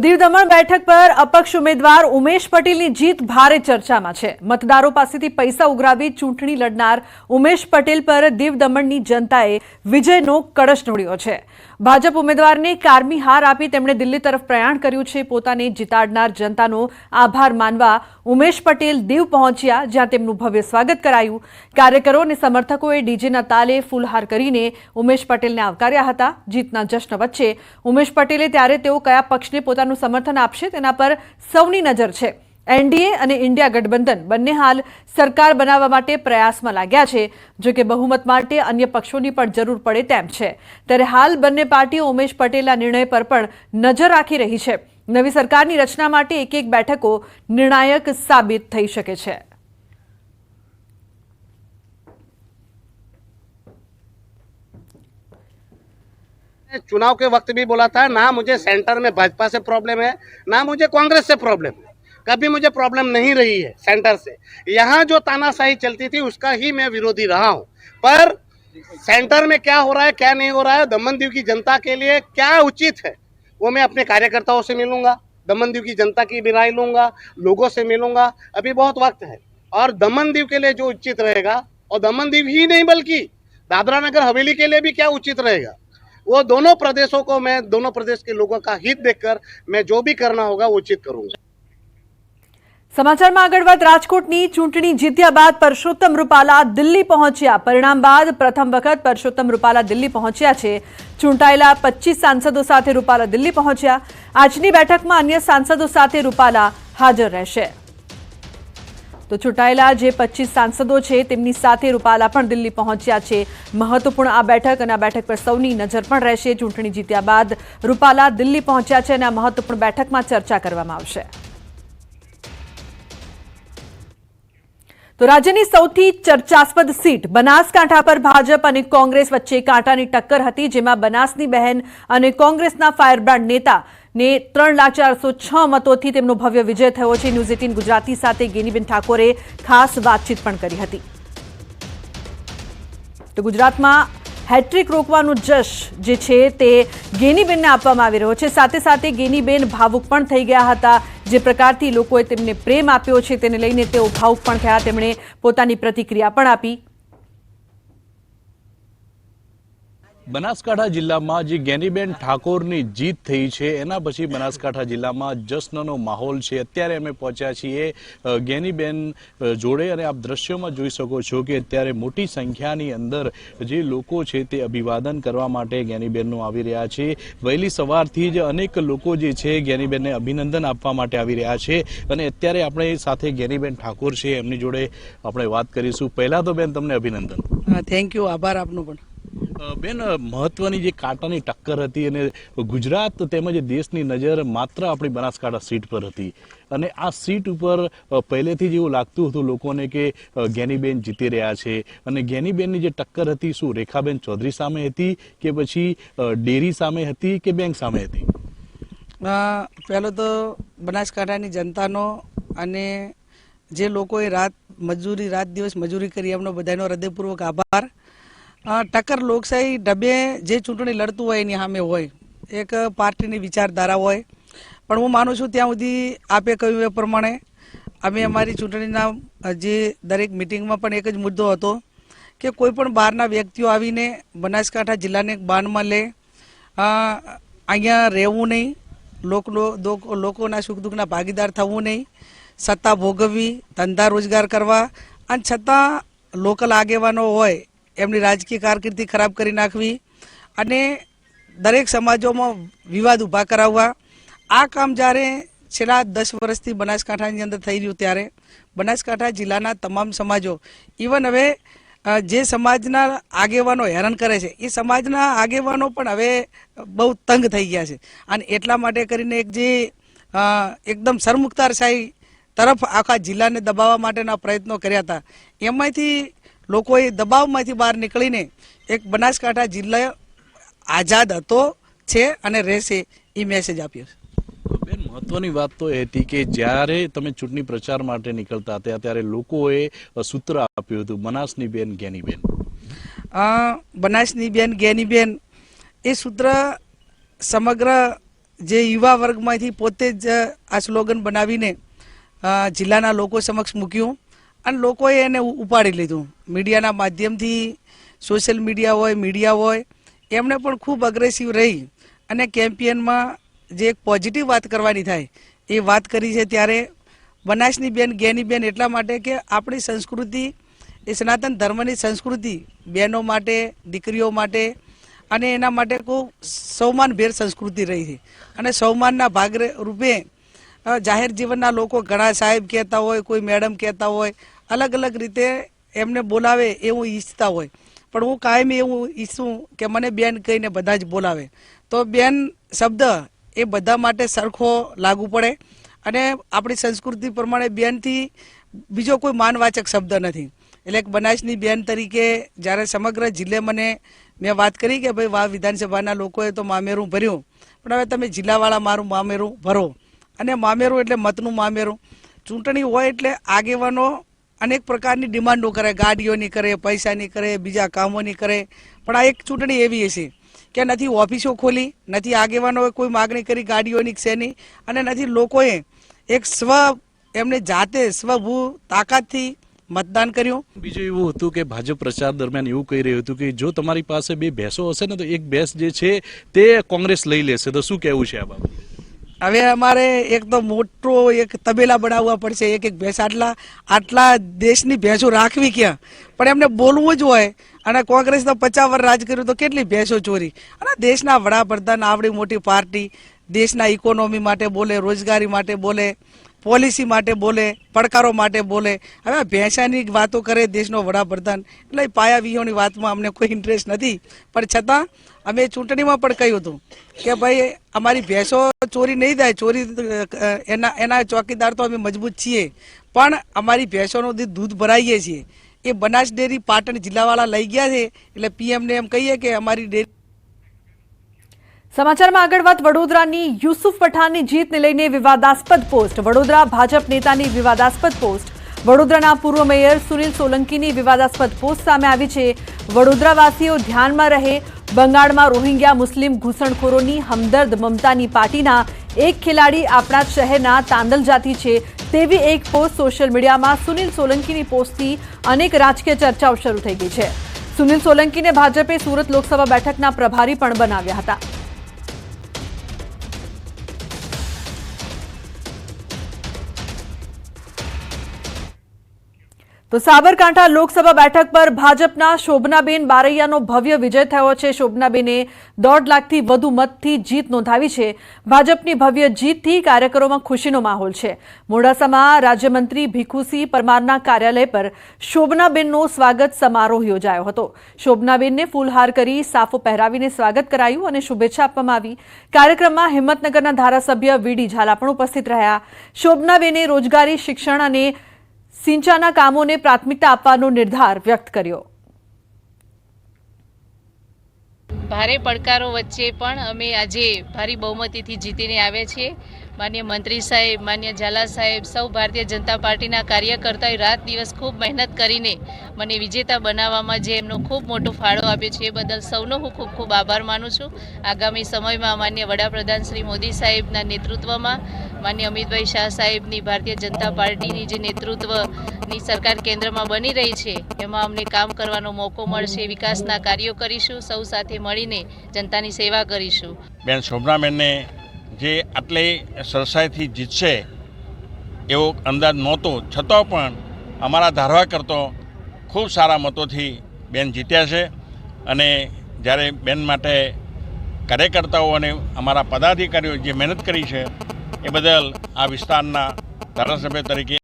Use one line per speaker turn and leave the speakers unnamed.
દીવ દમણ બેઠક પર અપક્ષ ઉમેદવાર ઉમેશ પટેલની જીત ભારે ચર્ચામાં છે। મતદારો પાસેથી પૈસા ઉઘરાવી ચૂંટણી લડનાર ઉમેશ પટેલ પર દીવ દમણની જનતાએ વિજયનો કળશ ઢોળ્યો છે। ભાજપ ઉમેદવારને કારમી હાર આપી તેમણે દિલ્હી તરફ પ્રયાણ કર્યું છે। પોતાને જીતાડનાર જનતાનો આભાર માનવા ઉમેશ પટેલ દીવ પહોંચ્યા, જ્યાં તેમનું ભવ્ય સ્વાગત કરાયું। કાર્યકરો અને સમર્થકોએ ડીજેના તાલે ફૂલહાર કરીને ઉમેશ પટેલને આવકાર્યા હતા। જીતના જશ્ન વચ્ચે ઉમેશ પટેલે ત્યારે તેઓ કયા પક્ષને પોતાનું સમર્થન આપશે તેના પર સૌની નજર છે। એનડીએ અને ઇન્ડિયા ગઠબંધન બંને હાલ સરકાર બનાવવા માટે પ્રયાસમાં લાગ્યા છે, જો કે બહુમત માટે અન્ય પક્ષોની પણ જરૂર પડે તેમ છે। ત્યારે હાલ બંને પાર્ટીઓ ઉમેશ પટેલના નિર્ણય પર પણ નજર રાખી રહી છે। નવી સરકારની રચના માટે એક બેઠકો નિર્ણાયક સાબિત થઈ શકે છે।
चुनाव के वक्त भी बोला था, ना मुझे सेंटर में भाजपा से प्रॉब्लम है, ना मुझे कांग्रेस से प्रॉब्लम है। कभी मुझे प्रॉब्लम नहीं रही है सेंटर से। यहाँ जो तानाशाही चलती थी उसका ही मैं विरोधी रहा हूँ, पर सेंटर में क्या हो रहा है क्या नहीं हो रहा है, दमन दीव की जनता के लिए क्या उचित है वो मैं अपने कार्यकर्ताओं से मिलूंगा, दमन दीव की जनता की भी राय लूंगा, लोगों से मिलूंगा। अभी बहुत वक्त है और दमन दीव के लिए जो उचित रहेगा, और दमन दीव ही नहीं बल्कि दादरा नगर हवेली के लिए भी क्या उचित रहेगा, वो दोनों प्रदेशों को मैं दोनों प्रदेश के लोगों का हित देखकर मैं जो भी करना होगा वो उचित करूंगा।
समाचाરમાં આગળ વાત રાજકોટની ચૂંટણી જીત્યા બાદ પરસોત્તમ રૂપાલા દિલ્હી પહોંચ્યા। પરિણામ બાદ પ્રથમ વખત પરસોત્તમ રૂપાલા દિલ્હી પહોંચ્યા છે। ચૂંટાયેલા 25 સાંસદો સાથે રૂપાલા દિલ્હી પહોંચ્યા। આજની બેઠકમાં અન્ય સાંસદો સાથે રૂપાલા હાજર રહેશે। તો ચૂંટાયેલા જે 25 સાંસદો છે તેમની સાથે રૂપાલા પણ દિલ્હી પહોંચ્યા છે। મહત્વપૂર્ણ આ બેઠક અને આ બેઠક પર સૌની નજર પણ રહેશે। ચૂંટણી જીત્યા બાદ રૂપાલા દિલ્હી પહોંચ્યા છે અને આ મહત્વપૂર્ણ બેઠકમાં ચર્ચા કરવામાં આવશે। तो राज्यની સૌથી ચર્ચાસ્પદ સીટ બનાસકાંઠા પર ભાજપ અને કોંગ્રેસ વચ્ચે કાંટાની ટક્કર હતી, જેમાં બનાસની બહેન અને કોંગ્રેસના ફાયરબ્રાન્ડ નેતાને 3,406 મતોથી તેમનો ભવ્ય વિજય થયો છે। ન્યૂઝ 18 ગુજરાતી સાથે ગેનીબેન ઠાકોરે ખાસ વાતચીત પણ કરી હતી। તો ગુજરાતમાં હેટ્રિક રોકવાનું જશ જે છે તે ગેનીબેનને આપવામાં આવી રહ્યો છે। સાથે સાથે ગેનીબેન ભાવુક પણ થઈ ગયા હતા। જે પ્રકારથી લોકોએ તેમને પ્રેમ આપ્યો છે તેને લઈને તેઓ ભાવુક પણ થયા। તેમણે પોતાની પ્રતિક્રિયા પણ આપી।
બનાસકાંઠા જિલ્લામાં જે ગેનીબેન ઠાકોરની જીત થઈ છે એના પછી બનાસકાંઠા જિલ્લામાં જશ્નનો માહોલ છે। અત્યારે અમે પહોંચ્યા છીએ ગેનીબેન જોડે અને આપ દ્રશ્યોમાં જોઈ શકો છો કે અત્યારે મોટી સંખ્યાની અંદર જે લોકો છે તે અભિવાદન કરવા માટે ગેનીબેનનું આવી રહ્યા છે। વહેલી સવારથી જ અનેક લોકો જે છે ગેનીબેનને અભિનંદન આપવા માટે આવી રહ્યા છે અને અત્યારે આપણે સાથે ગેનીબેન ઠાકોર છે એમની જોડે આપણે વાત કરીશું। પહેલા તો બેન તમને અભિનંદન।
થેન્ક યુ, આભાર આપનો પણ।
બેન, મહત્વની જે કાંટાની ટક્કર હતી અને ગુજરાત તેમજ દેશની નજર માત્ર આપણી બનાસકાંઠા સીટ પર હતી અને આ સીટ ઉપર પહેલેથી જ એવું લાગતું હતું લોકોને કે ગેનીબેન જીતી રહ્યા છે અને ગેનીબેનની જે ટક્કર હતી શું રેખાબેન ચૌધરી સામે હતી કે પછી ડેરી સામે હતી કે બેંક સામે હતી?
પહેલો તો બનાસકાંઠાની જનતાનો અને જે લોકોએ રાત દિવસ મજૂરી કરી એમનો બધાનો હૃદયપૂર્વક આભાર। ટક્કર લોકશાહી ઢબે જે ચૂંટણી લડતું હોય એની સામે હોય, એક પાર્ટીની વિચારધારા હોય, પણ હું માનું છું ત્યાં સુધી આપે કહ્યું એ પ્રમાણે અમે અમારી ચૂંટણીના જે દરેક મિટિંગમાં પણ એક જ મુદ્દો હતો કે કોઈ પણ બહારના વ્યક્તિઓ આવીને બનાસકાંઠા જિલ્લાને બાનમાં લે, અહીંયા રહેવું નહીં, લોકોના સુખ દુઃખના ભાગીદાર થવું નહીં, સત્તા ભોગવવી, ધંધા રોજગાર કરવા અને છતાં લોકલ આગેવાનો હોય એમની રાજકીય કારકિર્દી ખરાબ કરી નાખવી અને દરેક સમાજોમાં વિવાદ ઊભા કરાવવા, આ કામ જ્યારે છેલ્લા 10 વર્ષથી બનાસકાંઠાની અંદર થઈ રહ્યું ત્યારે બનાસકાંઠા જિલ્લાના તમામ સમાજો, ઇવન હવે જે સમાજના આગેવાનો હેરાન કરે છે એ સમાજના આગેવાનો પણ હવે બહુ તંગ થઈ ગયા છે અને એટલા માટે કરીને એક જે એકદમ સરમુખતારશાહી તરફ આખા જિલ્લાને દબાવવા માટેના પ્રયત્નો કર્યા હતા, એમાંથી લોકોએ દબાવમાંથી બહાર નીકળીને એક બનાસકાંઠા જિલ્લો આઝાદ હતો છે અને રહેશે એ મેસેજ આપ્યો છે।
બેન, મહત્વની વાત તો એ હતી કે જ્યારે તમે ચૂંટણી પ્રચાર માટે નીકળતા હતા ત્યારે લોકોએ સૂત્ર આપ્યું હતું બનાસની બેન ગેનીબેન।
બનાસની બેન ગેનીબેન એ સૂત્ર સમગ્ર જે યુવા વર્ગમાંથી પોતે જ આ સ્લોગન બનાવીને જિલ્લાના લોકો સમક્ષ મૂક્યું અને લોકોએ એને ઉપાડી લીધું. મીડિયાના માધ્યમથી, સોશિયલ મીડિયા હોય એમણે પણ ખૂબ અગ્રેસિવ રહી અને કેમ્પેનમાં જે એક પોઝિટિવ વાત કરવાની થાય એ વાત કરી છે. ત્યારે બનાસની બેન, ગેની બેન એટલા માટે કે આપણી સંસ્કૃતિ એ સનાતન ધર્મની સંસ્કૃતિ બહેનો માટે, દીકરીઓ માટે અને એના માટે ખૂબ સૌમાનભેર સંસ્કૃતિ રહી છે. અને સૌમાનના ભાગ રૂપે જાહેર જીવનના લોકો ઘણા સાહેબ કહેતા હોય, કોઈ મેડમ કહેતા હોય, અલગ અલગ રીતે એમને બોલાવે એવું ઈચ્છતા હોય. પણ હું કાયમી એવું ઈચ્છું કે મને બેન કહીને બધા જ બોલાવે. તો બેન શબ્દ એ બધા માટે સરખો લાગુ પડે અને આપણી સંસ્કૃતિ પ્રમાણે બેનથી બીજો કોઈ માનવાચક શબ્દ નથી. એટલે એક બનાસની બેન તરીકે જ્યારે સમગ્ર જિલ્લે મેં વાત કરી કે ભાઈ વાવ વિધાનસભાના લોકોએ તો મામેરું ભર્યું, પણ હવે તમે જિલ્લાવાળા મારું મામેરું ભરો. અને મામેરું એટલે મતનું મામેરું. ચૂંટણી હોય એટલે આગેવાનો અનેક પ્રકારની ડિમાન્ડો કરે, ગાડીઓની કરે, પૈસાની કરે, બીજા કામોની કરે. પણ આ એક ચૂંટણી એવી હશે કે નથી ઓફિસો ખોલી, નથી આગેવાનોએ કોઈ માગણી કરી ગાડીઓની શેની, અને નથી લોકોએ એક એમને જાતે સ્વભૂ તાકાતથી મતદાન કર્યું.
બીજું એવું હતું કે ભાજપ પ્રચાર દરમિયાન એવું કહી રહ્યું હતું કે જો તમારી પાસે 2 ભેંસો હશે ને તો એક ભેંસ જે છે તે કોંગ્રેસ લઈ લેશે. તો શું કહેવું છે આ બાબતે?
હવે અમારે એક તો મોટો એક તબેલા બનાવવા પડશે. એક ભેંસ આટલા દેશની ભેંસો રાખવી ક્યાં? પણ એમને બોલવું જ હોય. અને કોંગ્રેસ તો 50 વર્ષ રાજ કર્યું તો કેટલી ભેંસો ચોરી. અને દેશના વડાપ્રધાન, આવડી મોટી પાર્ટી, દેશના ઇકોનોમી માટે બોલે, રોજગારી માટે બોલે, પોલિસી માટે બોલે, પડકારો માટે બોલે. હવે ભેંસાની વાતો કરે દેશનો વડાપ્રધાન. એટલે પાયા વિહોની વાતમાં અમને કોઈ ઇન્ટરેસ્ટ નથી. પણ છતાં અમે ચૂંટણીમાં પણ કહ્યું હતું કે ભાઈ અમારી ભેંસો ચોરી નહીં થાય. ચોરી એના ચોકીદાર તો અમે મજબૂત છીએ, પણ અમારી ભેંસોનું દૂધ ભરાઈએ છીએ. એ બનાસ ડેરી પાટણ જિલ્લાવાળા લઈ ગયા છે. એટલે પીએમને એમ કહીએ કે અમારી ડેરી.
સમાચારમાં આગળ વાત વડોદરાની યુસુફ પઠાણની જીતને લઈને વિવાદાસ્પદ પોસ્ટ. વડોદરા ભાજપ નેતાની વિવાદાસ્પદ પોસ્ટ. વડોદરાના પૂર્વ મેયર સુનિલ સોલંકીની વિવાદાસ્પદ પોસ્ટ સામે આવી છે. વડોદરાવાસીઓ ધ્યાનમાં રહે, બંગાળમાં રોહિંગ્યા મુસ્લિમ ઘૂસણખોરોની હમદર્દ મમતાની પાર્ટીના એક ખેલાડી આપણા શહેરના તાંદલ જાતિ છે તેવી એક પોસ્ટ સોશિયલ મીડિયામાં સુનિલ સોલંકીની પોસ્ટથી અનેક રાજકીય ચર્ચાઓ શરૂ થઈ ગઈ છે. સુનિલ સોલંકીને ભાજપે સુરત લોકસભા બેઠકના પ્રભારી પણ બનાવ્યા હતા. તો સાબરકાંઠા લોકસભા બેઠક પર ભાજપના શોભનાબેન બારૈયાનો ભવ્ય વિજય થયો છે. શોભનાબેને 1.5 લાખથી વધુ મતથી જીત નોંધાવી છે. ભાજપની ભવ્ય જીતથી કાર્યકરોમાં ખુશીનો માહોલ છે. મોડાસામાં રાજ્યમંત્રી ભીખુસિંહ પરમારના કાર્યાલય પર શોભનાબેનનો સ્વાગત સમારોહ યોજાયો હતો. શોભનાબેનને ફૂલહાર કરી સાફો પહેરાવીને સ્વાગત કરાયું અને શુભેચ્છા આપવામાં આવી. કાર્યક્રમમાં હિંમતનગરના ધારાસભ્ય વીડી ઝાલા પણ ઉપસ્થિત રહ્યા. શોભનાબેને રોજગારી, શિક્ષણ અને સિંચાઈના કામોને પ્રાથમિકતા આપવાનો નિર્ધાર વ્યક્ત કર્યો.
ભારે પડકારો વચ્ચે પણ અમે આજે ભારી બહુમતીથી જીતીને આવ્યા છીએ. માન્ય મંત્રી સાહેબ, માન્ય ઝાલા સાહેબ, સૌ ભારતીય જનતા પાર્ટીના કાર્યકર્તાઓએ રાત દિવસ ખૂબ મહેનત કરીને મને વિજેતા બનાવવામાં જે એમનો ખૂબ મોટો ફાળો આપ્યો છે એ બદલ સૌનો હું ખૂબ ખૂબ આભાર માનું છું. આગામી સમયમાં માન્ય વડાપ્રધાન શ્રી મોદી સાહેબના નેતૃત્વમાં, માન્ય અમિતભાઈ શાહ સાહેબની ભારતીય જનતા પાર્ટીની જે નેતૃત્વની સરકાર કેન્દ્રમાં બની રહી છે એમાં અમને કામ કરવાનો મોકો મળશે. વિકાસના કાર્યો કરીશું, સૌ સાથે મળીને જનતાની સેવા કરીશું.
બેન શોભનાબેનને જે આટલી સરસાઈથી જીતશે એવો અંદાજ નહોતો, છતાં પણ અમારા ધારવા કરતો ખૂબ સારા મતોથી બેન જીત્યા છે. અને જ્યારે બેન માટે કાર્યકર્તાઓ અને અમારા પદાધિકારીઓ જે મહેનત કરી છે એ બદલ આ વિસ્તારના ધારાસભ્ય તરીકે